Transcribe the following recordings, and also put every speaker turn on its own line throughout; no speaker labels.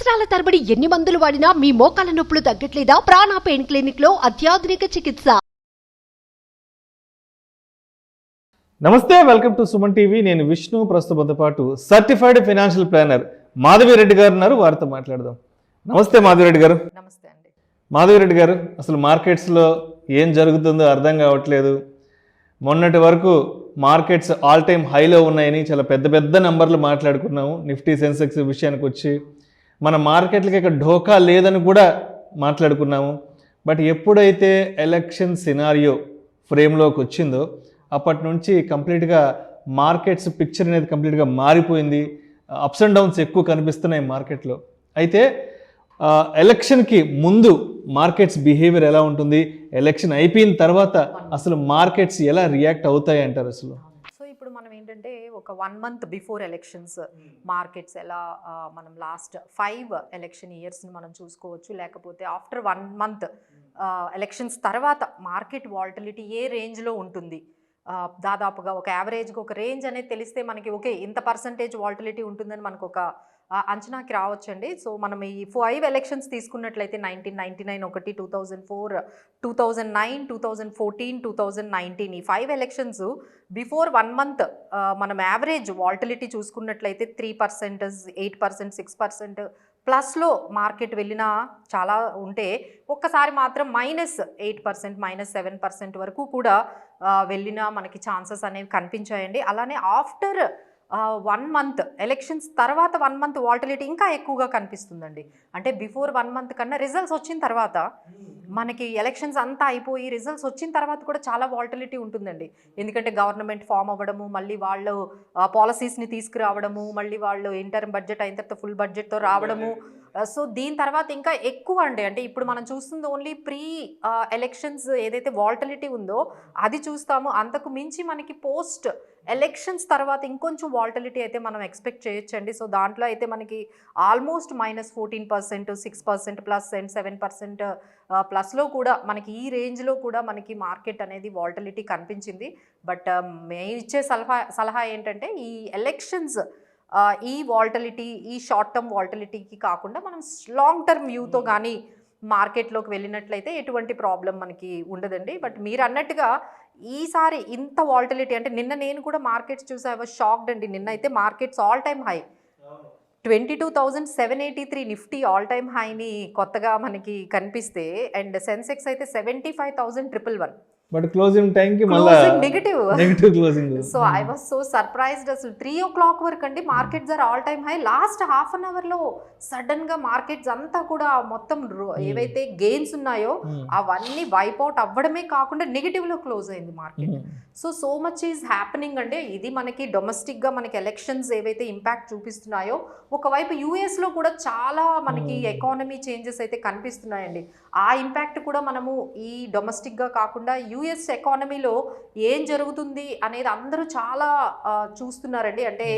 సంవత్సరాల తరబడి ఎన్ని మందులు వాడినా మీ మోకాల నొప్పులు తగ్గట్లేదా? ప్రాణ పెయిన్ క్లినిక్ లో అత్యాధునిక చికిత్స.
నమస్తే, వెల్కమ్ టు సుమన్ టీవీ. నేను విష్ణు. ప్రస్తుతంతో పాటు సర్టిఫైడ్ ఫైనాన్షియల్ ప్లానర్ మాధవిరెడ్డి గారు ఉన్నారు. వారితో మాట్లాడదాం. నమస్తే మాధవిరెడ్డి గారు.
నమస్తే అండి.
మాధవిరెడ్డి గారు, అసలు మార్కెట్స్లో ఏం జరుగుతుందో అర్థం కావట్లేదు. మొన్నటి వరకు మార్కెట్స్ ఆల్ టైమ్ హైలో ఉన్నాయని చాలా పెద్ద పెద్ద నెంబర్లు మాట్లాడుకున్నాము. నిఫ్టీ సెన్సెక్స్ విషయానికి వచ్చి మన మార్కెట్లకి ఇక్కడ ఢోకా లేదని కూడా మాట్లాడుకున్నాము. బట్ ఎప్పుడైతే ఎలక్షన్ సినారియో ఫ్రేమ్లోకి వచ్చిందో అప్పటి నుంచి కంప్లీట్గా మార్కెట్స్ పిక్చర్ అనేది కంప్లీట్గా మారిపోయింది. అప్స్ అండ్ డౌన్స్ ఎక్కువ కనిపిస్తున్నాయి మార్కెట్లో. అయితే ఎలక్షన్కి ముందు మార్కెట్స్ బిహేవియర్ ఎలా ఉంటుంది, ఎలక్షన్ అయిపోయిన తర్వాత అసలు మార్కెట్స్ ఎలా రియాక్ట్ అవుతాయి అంటారు అసలు?
సో ఇప్పుడు మనం ఏంటంటే ఒక 1 month బిఫోర్ ఎలక్షన్స్ మార్కెట్స్ ఎలా మనం లాస్ట్ 5 ఎలక్షన్ ఇయర్స్ని మనం చూసుకోవచ్చు. లేకపోతే ఆఫ్టర్ 1 month ఎలక్షన్స్ తర్వాత మార్కెట్ వాలటిలిటీ ఏ రేంజ్లో ఉంటుంది, దాదాపుగా ఒక యావరేజ్గా ఒక రేంజ్ అనేది తెలిస్తే మనకి ఓకే ఇంత పర్సంటేజ్ వాలటిలిటీ ఉంటుందని మనకు ఒక అంచనాకి రావచ్చండి. సో మనం ఈ 5 ఎలక్షన్స్ తీసుకున్నట్లయితే 1999 ఒకటి, 2004, 2009, 2014, 2019 ఈ 5 ఎలక్షన్స్ బిఫోర్ 1 month మనం యావరేజ్ వాలటిలిటీ చూసుకున్నట్లయితే 3%, 8%, 6% ప్లస్లో మార్కెట్ వెళ్ళిన చాలా ఉంటే ఒక్కసారి మాత్రం -8%, -7% వరకు కూడా వెళ్ళిన మనకి ఛాన్సెస్ అనేవి కనిపించాయండి. అలానే ఆఫ్టర్ 1 month ఎలక్షన్స్ తర్వాత 1 month వాలటిలిటీ ఇంకా ఎక్కువగా కనిపిస్తుందండి. అంటే బిఫోర్ 1 month కన్నా రిజల్ట్స్ వచ్చిన తర్వాత మనకి ఎలక్షన్స్ అంతా అయిపోయి రిజల్ట్స్ వచ్చిన తర్వాత కూడా చాలా వాలటిలిటీ ఉంటుందండి. ఎందుకంటే గవర్నమెంట్ ఫామ్ అవ్వడము, మళ్ళీ వాళ్ళు పాలసీస్ని తీసుకురావడము, మళ్ళీ వాళ్ళు ఇంటర్మ్ బడ్జెట్ అయిన తర్వాత ఫుల్ బడ్జెట్తో రావడము. సో దీని తర్వాత ఇంకా ఎక్కువ అండి. అంటే ఇప్పుడు మనం చూస్తుంది ఓన్లీ ప్రీ ఎలక్షన్స్ ఏదైతే వాలటిలిటీ ఉందో అది చూస్తాము. అంతకు మించి మనకి పోస్ట్ ఎలక్షన్స్ తర్వాత ఇంకొంచెం వాలటిలిటీ అయితే మనం ఎక్స్పెక్ట్ చేయొచ్చండి. సో దాంట్లో అయితే మనకి ఆల్మోస్ట్ -14%, 6% ప్లస్ అండ్ 7% ప్లస్లో కూడా మనకి ఈ రేంజ్లో కూడా మనకి మార్కెట్ అనేది వాలటిలిటీ కనిపించింది. బట్ మేము ఇచ్చే సలహా ఏంటంటే ఈ ఎలక్షన్స్ ఈ వాలటిలిటీ, ఈ షార్ట్ టర్మ్ వాలటిలిటీకి కాకుండా మనం లాంగ్ టర్మ్ వ్యూతో కానీ మార్కెట్లోకి వెళ్ళినట్లయితే ఎటువంటి ప్రాబ్లం మనకి ఉండదండి. బట్ మీరు అన్నట్టుగా ఈసారి ఇంత వాలటిలిటీ అంటే నిన్న నేను కూడా మార్కెట్స్ చూసా, ఐ వాజ్ షాక్డ్ అండి. నిన్న అయితే markets all time high 22,783 Nifty all time హైని కొత్తగా మనకి కనిపిస్తే, అండ్ సెన్సెక్స్ అయితే 75,111.
బట్ క్లోజింగ్ టైంకి మళ్ళీ negative closing.
So I was so surprised. అసలు 3 o'clock వరకు అండి markets are all time high. Last ½ an hourలో సడన్గా మార్కెట్స్ అంతా కూడా మొత్తం ఏవైతే గెయిన్స్ ఉన్నాయో అవన్నీ వైప్అవుట్ అవ్వడమే కాకుండా నెగిటివ్లో క్లోజ్ అయింది market. So much is happening అండి. ఇది మనకి డొమెస్టిక్గా మనకి ఎలక్షన్స్ ఏవైతే ఇంపాక్ట్ చూపిస్తున్నాయో, ఒకవైపు యూఎస్లో కూడా చాలా మనకి ఎకానమీ చేంజెస్ అయితే కనిపిస్తున్నాయండి. ఆ ఇంపాక్ట్ కూడా మనము ఈ డొమెస్టిక్గా కాకుండా యుఎస్ ఎకానమీలో ఏం జరుగుతుంది అనేది అందరూ చాలా చూస్తున్నారండి. అంటే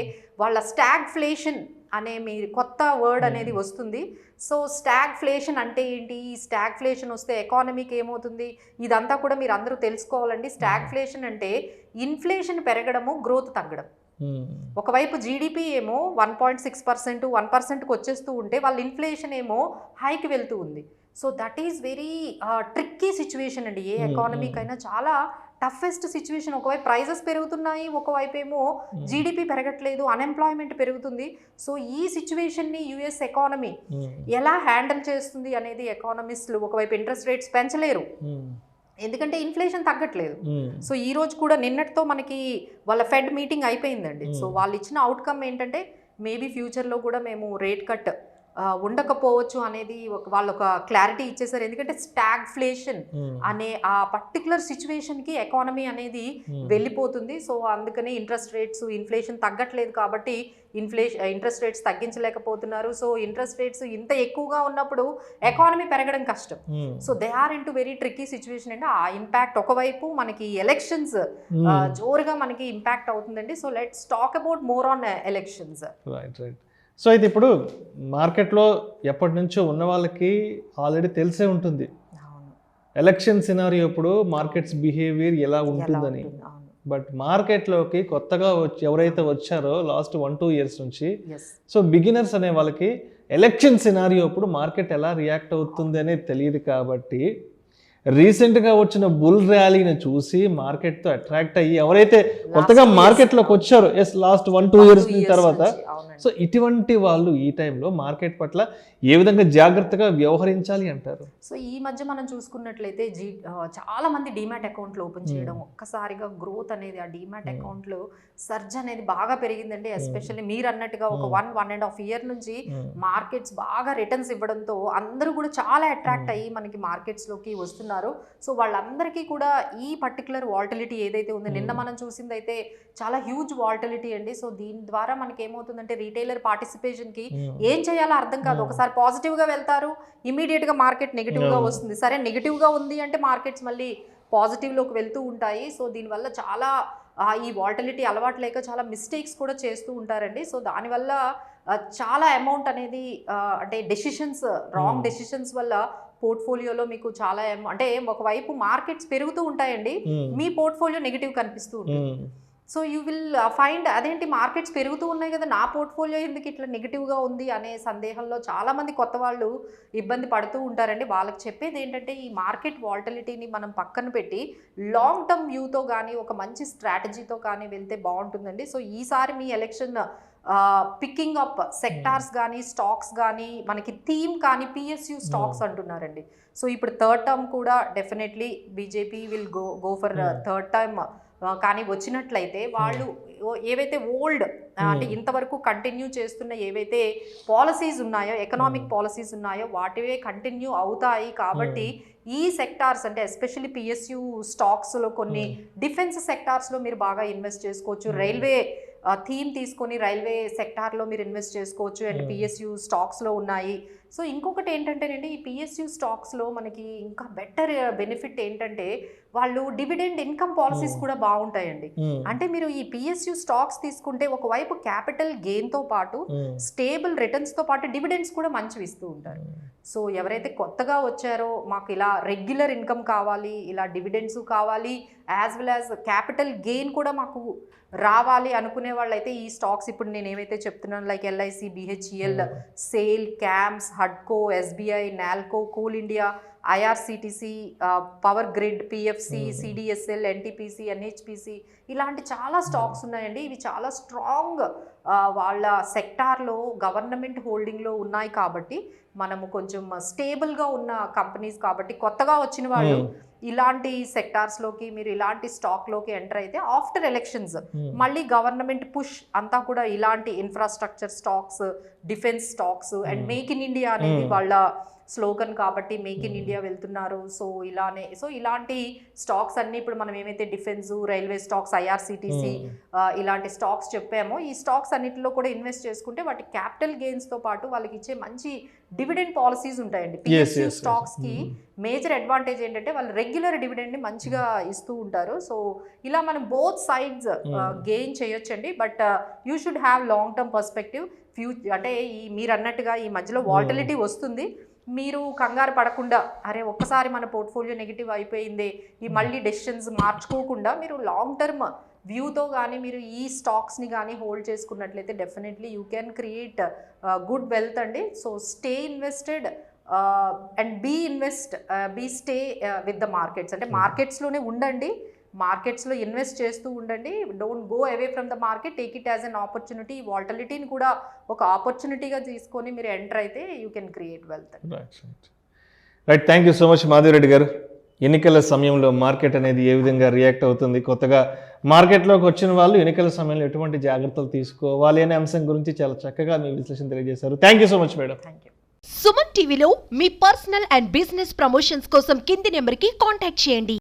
వాళ్ళ స్టాగ్ఫ్లేషన్ అనే మీరు కొత్త వర్డ్ అనేది వస్తుంది. సో స్టాగ్ఫ్లేషన్ అంటే ఏంటి, ఈ స్టాగ్ఫ్లేషన్ వస్తే ఎకానమీకి ఏమవుతుంది, ఇదంతా కూడా మీరు అందరూ తెలుసుకోవాలండి. స్టాగ్ఫ్లేషన్ అంటే ఇన్ఫ్లేషన్ పెరగడము, గ్రోత్ తగ్గడం. ఒకవైపు జీడిపి ఏమో 1.6%, 1%కి వచ్చేస్తూ ఉంటే వాళ్ళ ఇన్ఫ్లేషన్ ఏమో హైకి వెళ్తూ ఉంది. So that is very tricky situation అండి. ఏ ఎకానమీకైనా చాలా టఫెస్ట్ సిచ్యువేషన్. ఒకవైపు ప్రైజెస్ పెరుగుతున్నాయి, ఒకవైపు ఏమో జీడిపి పెరగట్లేదు, అన్ఎంప్లాయ్మెంట్ పెరుగుతుంది. సో ఈ సిచ్యువేషన్ని యుఎస్ ఎకానమీ ఎలా హ్యాండిల్ చేస్తుంది అనేది ఎకానమిస్టులు ఒకవైపు ఇంట్రెస్ట్ రేట్స్ పెంచలేరు, ఎందుకంటే ఇన్ఫ్లేషన్ తగ్గట్లేదు. సో ఈ రోజు కూడా నిన్నటితో మనకి వాళ్ళ ఫెడ్ మీటింగ్ అయిపోయిందండి. సో వాళ్ళు ఇచ్చిన అవుట్కమ్ ఏంటంటే మేబీ ఫ్యూచర్లో కూడా మేము రేట్ కట్ ఉండకపోవచ్చు అనేది వాళ్ళు ఒక క్లారిటీ ఇచ్చేసారు. ఎందుకంటే స్టాగ్ఫ్లేషన్ అనే ఆ పర్టికులర్ సిచ్యువేషన్కి ఎకానమీ అనేది వెళ్ళిపోతుంది. సో అందుకని ఇంట్రెస్ట్ రేట్స్, ఇన్ఫ్లేషన్ తగ్గట్లేదు కాబట్టి ఇంట్రెస్ట్ రేట్స్ తగ్గించలేకపోతున్నారు. సో ఇంట్రెస్ట్ రేట్స్ ఇంత ఎక్కువగా ఉన్నప్పుడు ఎకానమీ పెరగడం కష్టం. So they are into very tricky situation అండి. ఆ ఇంపాక్ట్ ఒకవైపు మనకి ఎలక్షన్స్ జోరుగా మనకి ఇంపాక్ట్ అవుతుందండి. So let's talk about more on elections.
Right. So అయితే ఇప్పుడు మార్కెట్లో ఎప్పటి నుంచో ఉన్న వాళ్ళకి ఆల్రెడీ తెలిసే ఉంటుంది ఎలక్షన్ సినారియో ఇప్పుడు మార్కెట్స్ బిహేవియర్ ఎలా ఉంటుందని. బట్ మార్కెట్లోకి కొత్తగా ఎవరైతే వచ్చారో లాస్ట్ 1-2 ఇయర్స్ నుంచి, సో బిగినర్స్ అనే వాళ్ళకి ఎలక్షన్ సినారియో అప్పుడు మార్కెట్ ఎలా రియాక్ట్ అవుతుంది అనేది తెలియదు కాబట్టి రీసెంట్గా వచ్చిన బుల్ ర్యాలీని చూసి మార్కెట్తో అట్రాక్ట్ అయ్యి ఎవరైతే కొత్తగా మార్కెట్లోకి వచ్చారో లాస్ట్ 1-2 ఇయర్స్ తర్వాత సో ఇటువంటి వాళ్ళు ఈ టైంలో మార్కెట్ పట్ల ఏ విధంగా జాగ్రత్తగా వ్యవహరించాలి అంటారు?
సో ఈ మధ్య మనం చూసుకున్నట్లయితే చాలా మంది డీమ్యాట్ అకౌంట్లు ఓపెన్ చేయడం, ఒక్కసారిగా గ్రోత్ అనేది ఆ డీమ్యాట్ అకౌంట్లో సర్జ్ అనేది బాగా పెరిగిందండి. ఎస్పెషల్లీ మీరు అన్నట్టుగా ఒక 1.5 ఇయర్ నుంచి మార్కెట్స్ బాగా రిటర్న్స్ ఇవ్వడంతో అందరూ కూడా చాలా అట్రాక్ట్ అయ్యి మనకి మార్కెట్స్లోకి వస్తున్నారు. సో వాళ్ళందరికీ కూడా ఈ పర్టికులర్ వాల్టిలిటీ ఏదైతే ఉందో, నిన్న మనం చూసింది అయితే చాలా హ్యూజ్ వాల్టిలిటీ అండి. సో దీని ద్వారా మనకి ఏమవుతుందంటే రీటైలర్ పార్టిసిపేషన్కి ఏం చేయాలో అర్థం కాదు. ఒకసారి పాజిటివ్గా వెళ్తారు, ఇమీడియట్గా మార్కెట్ నెగిటివ్గా వస్తుంది. సరే నెగిటివ్గా ఉంది అంటే మార్కెట్స్ మళ్ళీ పాజిటివ్లోకి వెళ్తూ ఉంటాయి. సో దీనివల్ల చాలా ఈ వాల్టిలిటీ అలవాటు లేక చాలా మిస్టేక్స్ కూడా చేస్తూ ఉంటారండి. సో దానివల్ల చాలా అమౌంట్ అనేది అంటే డెసిషన్స్, రాంగ్ డెసిషన్స్ వల్ల పోర్ట్ఫోలియోలో మీకు చాలా అంటే ఒకవైపు మార్కెట్స్ పెరుగుతూ ఉంటాయండి, మీ పోర్ట్ఫోలియో నెగిటివ్ కనిపిస్తూ ఉంటుంది. సో యూ విల్ ఫైండ్ అదేంటి మార్కెట్స్ పెరుగుతూ ఉన్నాయి కదా, నా పోర్ట్ఫోలియో ఎందుకు ఇట్లా నెగిటివ్గా ఉంది అనే సందేహంలో చాలామంది కొత్త వాళ్ళు ఇబ్బంది పడుతూ ఉంటారండి. వాళ్ళకి చెప్పేది ఏంటంటే ఈ మార్కెట్ వాల్టిలిటీని మనం పక్కన పెట్టి లాంగ్ టర్మ్ వ్యూతో కానీ ఒక మంచి స్ట్రాటజీతో కానీ వెళ్తే బాగుంటుందండి. సో ఈసారి మీ ఎలక్షన్ పికింగ్ అప్ సెక్టార్స్ కానీ స్టాక్స్ కానీ మనకి థీమ్ కానీ PSU స్టాక్స్ అంటున్నారండి. సో ఇప్పుడు థర్డ్ టర్మ్ కూడా definitely BJP will go for third term. కానీ వచ్చినట్లయితే వాళ్ళు ఏవైతే ఓల్డ్ అంటే ఇంతవరకు కంటిన్యూ చేస్తున్న ఏవైతే పాలసీస్ ఉన్నాయో, ఎకనామిక్ పాలసీస్ ఉన్నాయో వాటివే కంటిన్యూ అవుతాయి. కాబట్టి ఈ సెక్టార్స్ అంటే ఎస్పెషల్లీ PSU స్టాక్స్లో కొన్ని డిఫెన్స్ సెక్టార్స్లో మీరు బాగా ఇన్వెస్ట్ చేసుకోవచ్చు. రైల్వే థీమ్ తీసుకొని రైల్వే సెక్టార్లో మీరు ఇన్వెస్ట్ చేసుకోవచ్చు అండ్ PSU స్టాక్స్లో ఉన్నాయి. సో ఇంకొకటి ఏంటంటేనండి ఈ PSU స్టాక్స్లో మనకి ఇంకా బెటర్ బెనిఫిట్ ఏంటంటే వాళ్ళు డివిడెండ్ ఇన్కమ్ పాలసీస్ కూడా బాగుంటాయండి. అంటే మీరు ఈ PSU స్టాక్స్ తీసుకుంటే ఒకవైపు క్యాపిటల్ గెయిన్తో పాటు స్టేబుల్ రిటర్న్స్తో పాటు డివిడెండ్స్ కూడా మంచివి ఇస్తూ ఉంటారు. సో ఎవరైతే కొత్తగా వచ్చారో మాకు ఇలా రెగ్యులర్ ఇన్కమ్ కావాలి, ఇలా డివిడెండ్స్ కావాలి, as well as capital gain కూడా మాకు రావాలి అనుకునే వాళ్ళైతే ఈ స్టాక్స్ ఇప్పుడు నేను ఏవైతే చెప్తున్నాను like LIC, BHEL, SAIL, CAMS, HUDCO, SBI, NALCO, coal India, IRCTC, power grid, PFC, CDSL, NTPC, NHPC ఇలాంటి చాలా స్టాక్స్ ఉన్నాయండి. ఇవి చాలా స్ట్రాంగ్ వాళ్ళ సెక్టార్లో గవర్నమెంట్ హోల్డింగ్లో ఉన్నాయి కాబట్టి మనము కొంచెం స్టేబుల్గా ఉన్న కంపెనీస్ కాబట్టి కొత్తగా వచ్చిన వాళ్ళు ఇలాంటి సెక్టార్స్లోకి మీరు ఇలాంటి స్టాక్లోకి ఎంటర్ అయితే ఆఫ్టర్ ఎలక్షన్స్ మళ్ళీ గవర్నమెంట్ పుష్ అంతా కూడా ఇలాంటి infrastructure stocks, defence stocks and make in India అనేది వాళ్ళ స్లోగన్ కాబట్టి మేక్ ఇన్ ఇండియా వెళ్తున్నారు. సో ఇలాంటి స్టాక్స్ అన్ని ఇప్పుడు మనం ఏమైతే డిఫెన్స్, రైల్వే స్టాక్స్, IRCTC ఇలాంటి స్టాక్స్ చెప్పామో ఈ స్టాక్స్ అన్నిటిలో కూడా ఇన్వెస్ట్ చేసుకుంటే వాటి క్యాపిటల్ గెయిన్స్తో పాటు వాళ్ళకి ఇచ్చే మంచి డివిడెండ్ పాలసీస్ ఉంటాయండి. PSU స్టాక్స్కి మేజర్ అడ్వాంటేజ్ ఏంటంటే వాళ్ళు రెగ్యులర్ డివిడెండ్ని మంచిగా ఇస్తూ ఉంటారు. సో ఇలా మనం బోత్ సైడ్స్ గెయిన్ చేయొచ్చండి. But you should have long term perspective. అంటే మీరు అన్నట్టుగా ఈ మధ్యలో వాల్టిలిటీ వస్తుంది, మీరు కంగారు పడకుండా అరే ఒక్కసారి మన పోర్ట్ఫోలియో నెగిటివ్ అయిపోయింది ఈ మళ్ళీ డెసిషన్స్ మార్చుకోకుండా మీరు లాంగ్ టర్మ్ వ్యూతో కానీ మీరు ఈ స్టాక్స్ని కానీ హోల్డ్ చేసుకున్నట్లయితే definitely you can create good wealth అండి. So stay invested and be stay with the markets. అంటే మార్కెట్స్లోనే ఉండండి, మార్కెట్స్లో ఇన్వెస్ట్ చేస్తూ ఉండండి. Don't go away from the market, take it as an opportunity. వాల్టిలిటీని కూడా ఒక ఆపర్చునిటీగా తీసుకొని మీరు ఎంటర్ అయితే you can create wealth.
Right, thank you so much Madhavi Reddy గారు. ఎన్నికల సమయంలో మార్కెట్ అనేది ఏ విధంగా రియాక్ట్ అవుతుంది, కొత్తగా మార్కెట్లోకి వచ్చిన వాళ్ళు ఎన్నికల సమయంలో ఎటువంటి జాగ్రత్తలు తీసుకోవాలి అనే అంశం గురించి చాలా చక్కగా మీ విశ్లేషణ తెలియజేశారు. Thank you so much madam.
Thank you.
Suman టీవీలో మీ పర్సనల్ అండ్ బిజినెస్ ప్రమోషన్స్ కోసం కింది నెంబర్కి కాంటాక్ట్ చేయండి.